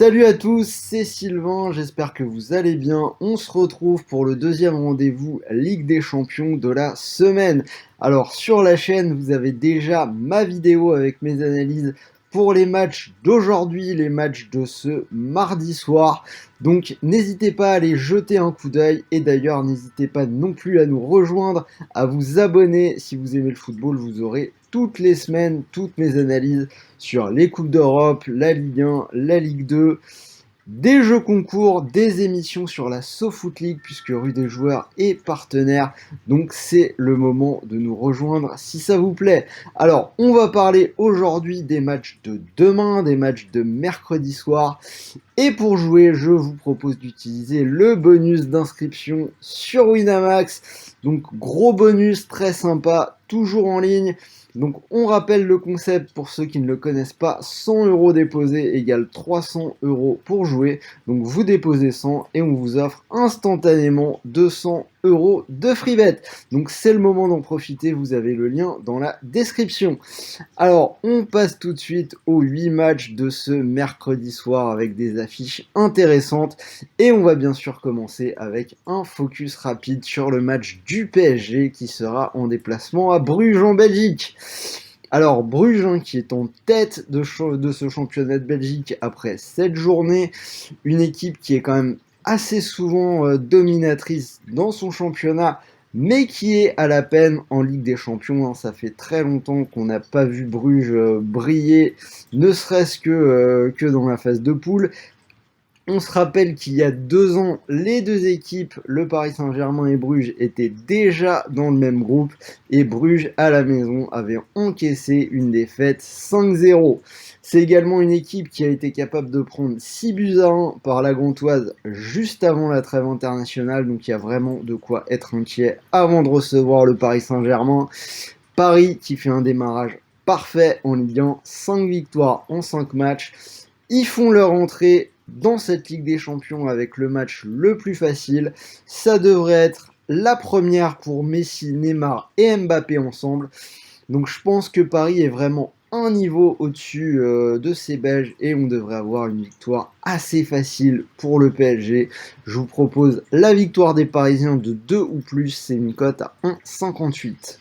Salut à tous, c'est Sylvain, j'espère que vous allez bien. On se retrouve pour le deuxième rendez-vous Ligue des Champions de la semaine. Alors sur la chaîne, vous avez déjà ma vidéo avec mes analyses pour les matchs d'aujourd'hui, les matchs de ce mardi soir. Donc n'hésitez pas à aller jeter un coup d'œil et d'ailleurs n'hésitez pas non plus à nous rejoindre, à vous abonner si vous aimez le football, vous aurez toutes les semaines toutes mes analyses sur les Coupes d'Europe, la Ligue 1, la Ligue 2, des jeux concours, des émissions sur la SoFoot League, puisque Rue des Joueurs est partenaire. Donc c'est le moment de nous rejoindre si ça vous plaît. Alors, on va parler aujourd'hui des matchs de demain, des matchs de mercredi soir. Et pour jouer, je vous propose d'utiliser le bonus d'inscription sur Winamax. Donc gros bonus très sympa, toujours en ligne. Donc on rappelle le concept pour ceux qui ne le connaissent pas, 100 € déposés égale 300 € pour jouer. Donc vous déposez 100 et on vous offre instantanément 200 € de free bet. Donc c'est le moment d'en profiter, vous avez le lien dans la description. Alors on passe tout de suite aux 8 matchs de ce mercredi soir avec des affiches intéressantes. Et on va bien sûr commencer avec un focus rapide sur le match du PSG qui sera en déplacement à Bruges en Belgique. Alors Bruges qui est en tête de ce championnat de Belgique après 7 journées, une équipe qui est quand même assez souvent dominatrice dans son championnat, mais qui est à la peine en Ligue des Champions. Ça fait très longtemps qu'on n'a pas vu Bruges briller, ne serait-ce que dans la phase de poule. On se rappelle qu'il y a 2 ans, les deux équipes, le Paris Saint-Germain et Bruges, étaient déjà dans le même groupe et Bruges, à la maison, avait encaissé une défaite 5-0. C'est également une équipe qui a été capable de prendre 6-1 par la Gantoise juste avant la trêve internationale, donc il y a vraiment de quoi être inquiet avant de recevoir le Paris Saint-Germain. Paris qui fait un démarrage parfait en Ligue 1, 5 victoires en 5 matchs. Ils font leur entrée dans cette Ligue des Champions avec le match le plus facile. Ça devrait être la première pour Messi, Neymar et Mbappé ensemble. Donc je pense que Paris est vraiment un niveau au-dessus de ces Belges et on devrait avoir une victoire assez facile pour le PSG. Je vous propose la victoire des Parisiens de 2 ou plus, c'est une cote à 1,58.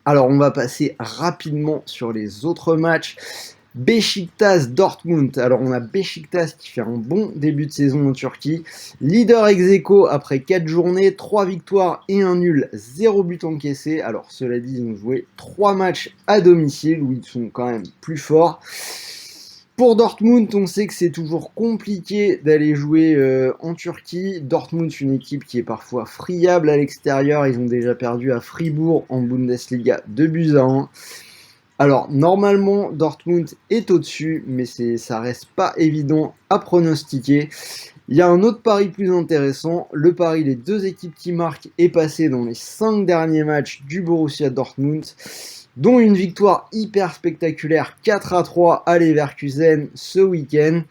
Alors on va passer rapidement sur les autres matchs. Beşiktaş Dortmund. Alors on a Beşiktaş qui fait un bon début de saison en Turquie. Leader ex aequo après 4 journées, 3 victoires et un nul, 0 but encaissé. Alors cela dit, ils ont joué 3 matchs à domicile où ils sont quand même plus forts. Pour Dortmund, on sait que c'est toujours compliqué d'aller jouer en Turquie. Dortmund, une équipe qui est parfois friable à l'extérieur. Ils ont déjà perdu à Fribourg en Bundesliga 2-1. Alors, normalement, Dortmund est au-dessus, mais ça reste pas évident à pronostiquer. Il y a un autre pari plus intéressant. Le pari les deux équipes qui marquent est passé dans les 5 derniers matchs du Borussia Dortmund, dont une victoire hyper spectaculaire 4-3 à Leverkusen ce week-end.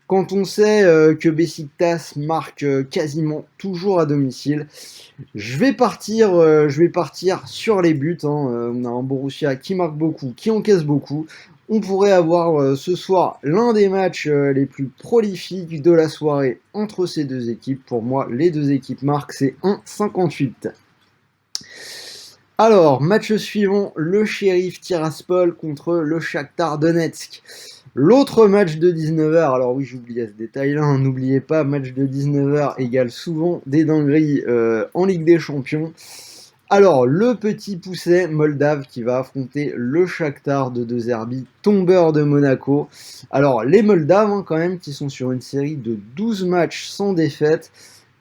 Quand on sait que Beşiktaş marque quasiment toujours à domicile, je vais partir sur les buts. On a un Borussia qui marque beaucoup, qui encaisse beaucoup. On pourrait avoir ce soir l'un des matchs les plus prolifiques de la soirée entre ces deux équipes. Pour moi, les deux équipes marquent, c'est 1,58. Alors, match suivant, le Sheriff Tiraspol contre le Shakhtar Donetsk. L'autre match de 19h, alors oui j'oubliais ce détail-là, n'oubliez pas, match de 19h égale souvent des dingueries en Ligue des Champions. Alors, le petit pousset moldave qui va affronter le Shakhtar de De Zerbi, tombeur de Monaco. Alors, les Moldaves quand même qui sont sur une série de 12 matchs sans défaite.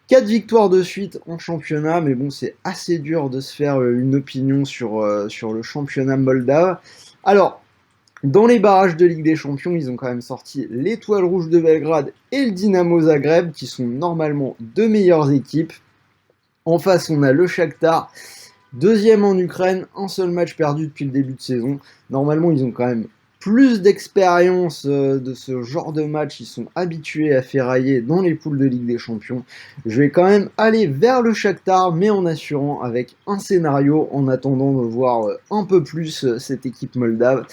4 victoires de suite en championnat, mais bon, c'est assez dur de se faire une opinion sur le championnat moldave. Alors, dans les barrages de Ligue des Champions, ils ont quand même sorti l'Étoile Rouge de Belgrade et le Dynamo Zagreb, qui sont normalement deux meilleures équipes. En face, on a le Shakhtar, deuxième en Ukraine, un seul match perdu depuis le début de saison. Normalement, ils ont quand même plus d'expérience de ce genre de match, ils sont habitués à ferrailler dans les poules de Ligue des Champions. Je vais quand même aller vers le Shakhtar, mais en assurant avec un scénario, en attendant de voir un peu plus cette équipe moldave.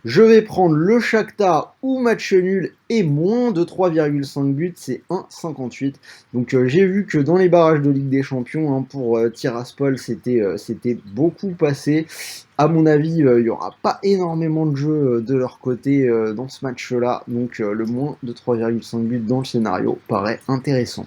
Je vais prendre le Shakhtar ou match nul et moins de 3,5 buts, c'est 1,58. Donc j'ai vu que dans les barrages de Ligue des Champions, hein, pour Tiraspol, c'était beaucoup passé. À mon avis, il n'y aura pas énormément de jeux de leur côté dans ce match-là. Donc le moins de 3,5 buts dans le scénario paraît intéressant.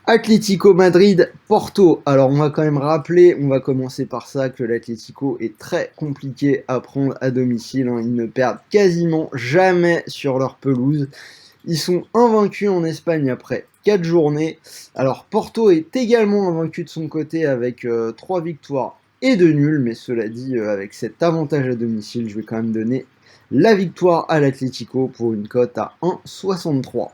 Atlético Madrid, Porto. Alors on va quand même rappeler, on va commencer par ça, que l'Atlético est très compliqué à prendre à domicile. Hein. Ils ne perdent quasiment jamais sur leur pelouse. Ils sont invaincus en Espagne après 4 journées. Alors Porto est également invaincu de son côté avec 3 victoires et 2 nuls. Mais cela dit, avec cet avantage à domicile, je vais quand même donner la victoire à l'Atlético pour une cote à 1,63.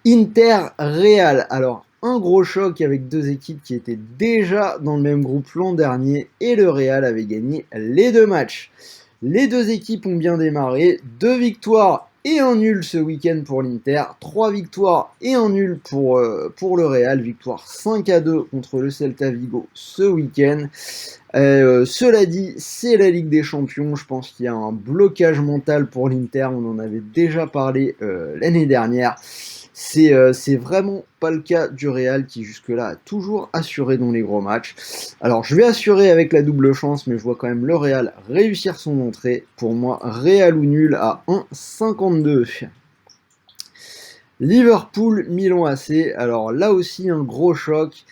Inter-Real, alors un gros choc avec deux équipes qui étaient déjà dans le même groupe l'an dernier et le Real avait gagné les 2 matchs. Les 2 équipes ont bien démarré, 2 victoires et un nul ce week-end pour l'Inter, 3 victoires et un nul pour le Real, victoire 5-2 contre le Celta Vigo ce week-end. Cela dit, c'est la Ligue des Champions, je pense qu'il y a un blocage mental pour l'Inter, on en avait déjà parlé l'année dernière. C'est vraiment pas le cas du Real qui jusque-là a toujours assuré dans les gros matchs. Alors je vais assurer avec la double chance, mais je vois quand même le Real réussir son entrée. Pour moi, Real ou nul à 1,52. Liverpool, Milan AC, alors là aussi un gros choc.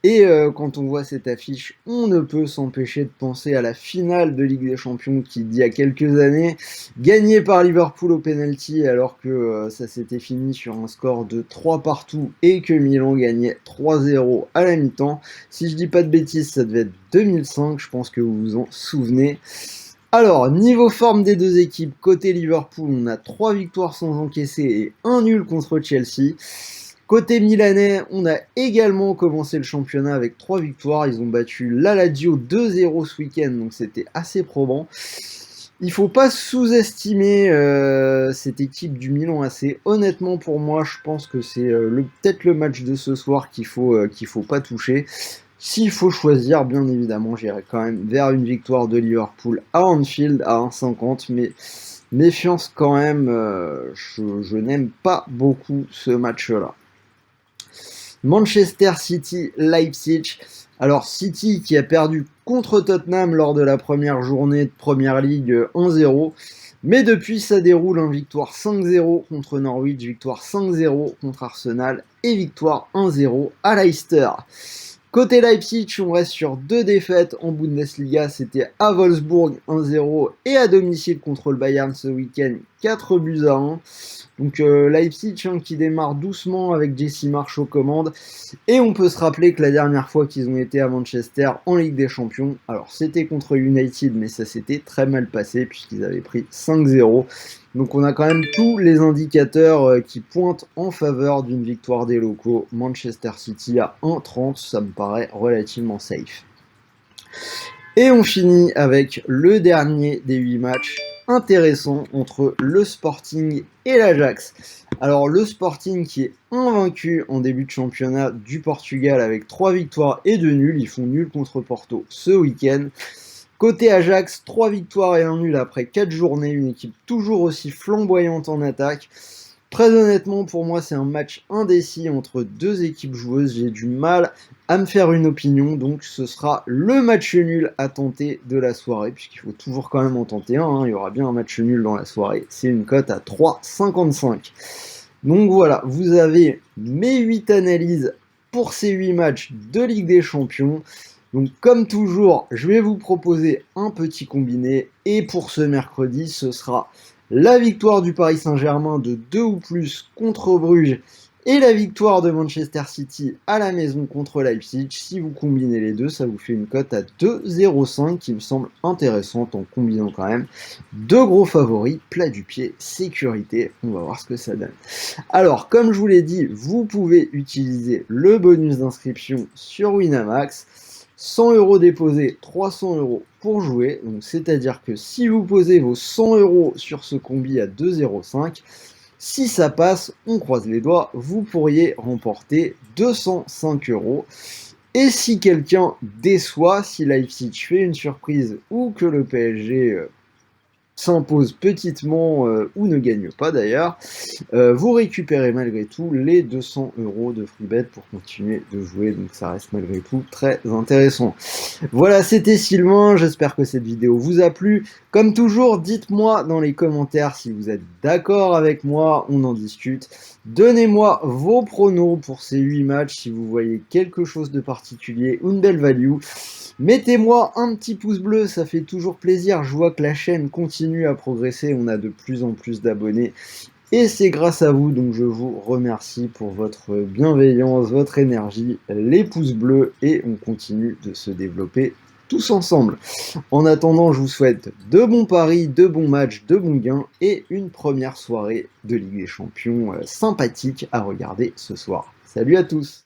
Et quand on voit cette affiche, on ne peut s'empêcher de penser à la finale de Ligue des Champions qui, il y a quelques années, gagnée par Liverpool au penalty alors que ça s'était fini sur un score de 3 partout et que Milan gagnait 3-0 à la mi-temps. Si je dis pas de bêtises, ça devait être 2005, je pense que vous vous en souvenez. Alors, niveau forme des deux équipes, côté Liverpool, on a 3 victoires sans encaisser et 1 nul contre Chelsea. Côté milanais, on a également commencé le championnat avec 3 victoires. Ils ont battu la Lazio 2-0 ce week-end, donc c'était assez probant. Il ne faut pas sous-estimer cette équipe du Milan AC. Honnêtement, pour moi, je pense que c'est peut-être le match de ce soir qu'il faut pas toucher. S'il faut choisir, bien évidemment, j'irai quand même vers une victoire de Liverpool à Anfield à 1,50, mais méfiance quand même, je n'aime pas beaucoup ce match-là. Manchester City, Leipzig. Alors City qui a perdu contre Tottenham lors de la première journée de Premier League 1-0. Mais depuis, ça déroule en victoire 5-0 contre Norwich, victoire 5-0 contre Arsenal et victoire 1-0 à Leicester. Côté Leipzig, on reste sur 2 défaites en Bundesliga, c'était à Wolfsburg 1-0 et à domicile contre le Bayern ce week-end 4-1. Donc Leipzig qui démarre doucement avec Jesse Marsch aux commandes. Et on peut se rappeler que la dernière fois qu'ils ont été à Manchester en Ligue des Champions, alors c'était contre United, mais ça s'était très mal passé puisqu'ils avaient pris 5-0. Donc on a quand même tous les indicateurs qui pointent en faveur d'une victoire des locaux. Manchester City à 1,30, ça me paraît relativement safe. Et on finit avec le dernier des 8 matchs intéressants entre le Sporting et l'Ajax. Alors le Sporting qui est invaincu en début de championnat du Portugal avec 3 victoires et 2 nuls. Ils font nul contre Porto ce week-end. Côté Ajax, 3 victoires et 1 nul après 4 journées, une équipe toujours aussi flamboyante en attaque. Très honnêtement, pour moi, c'est un match indécis entre 2 équipes joueuses. J'ai du mal à me faire une opinion, donc ce sera le match nul à tenter de la soirée, puisqu'il faut toujours quand même en tenter un. Hein. Il y aura bien un match nul dans la soirée. C'est une cote à 3,55. Donc voilà, vous avez mes 8 analyses pour ces 8 matchs de Ligue des Champions. Donc comme toujours, je vais vous proposer un petit combiné et pour ce mercredi, ce sera la victoire du Paris Saint-Germain de 2 ou plus contre Bruges et la victoire de Manchester City à la maison contre Leipzig. Si vous combinez les deux, ça vous fait une cote à 2,05 qui me semble intéressante en combinant quand même 2 gros favoris, plat du pied, sécurité. On va voir ce que ça donne. Alors, comme je vous l'ai dit, vous pouvez utiliser le bonus d'inscription sur Winamax. 100 € déposés, 300 € pour jouer. Donc, c'est-à-dire que si vous posez vos 100 € sur ce combi à 2,05, si ça passe, on croise les doigts, vous pourriez remporter 205 €. Et si quelqu'un déçoit, si Leipzig fait une surprise ou que le PSG s'impose petitement ou ne gagne pas d'ailleurs, vous récupérez malgré tout les 200 € de free bet pour continuer de jouer, donc ça reste malgré tout très intéressant. Voilà, c'était Sylvain, j'espère que cette vidéo vous a plu. Comme toujours, dites-moi dans les commentaires si vous êtes d'accord avec moi, on en discute. Donnez-moi vos pronos pour ces 8 matchs si vous voyez quelque chose de particulier ou une belle value. Mettez-moi un petit pouce bleu, ça fait toujours plaisir. Je vois que la chaîne continue à progresser, on a de plus en plus d'abonnés. Et c'est grâce à vous, donc je vous remercie pour votre bienveillance, votre énergie, les pouces bleus, et on continue de se développer tous ensemble. En attendant, je vous souhaite de bons paris, de bons matchs, de bons gains, et une première soirée de Ligue des Champions sympathique à regarder ce soir. Salut à tous!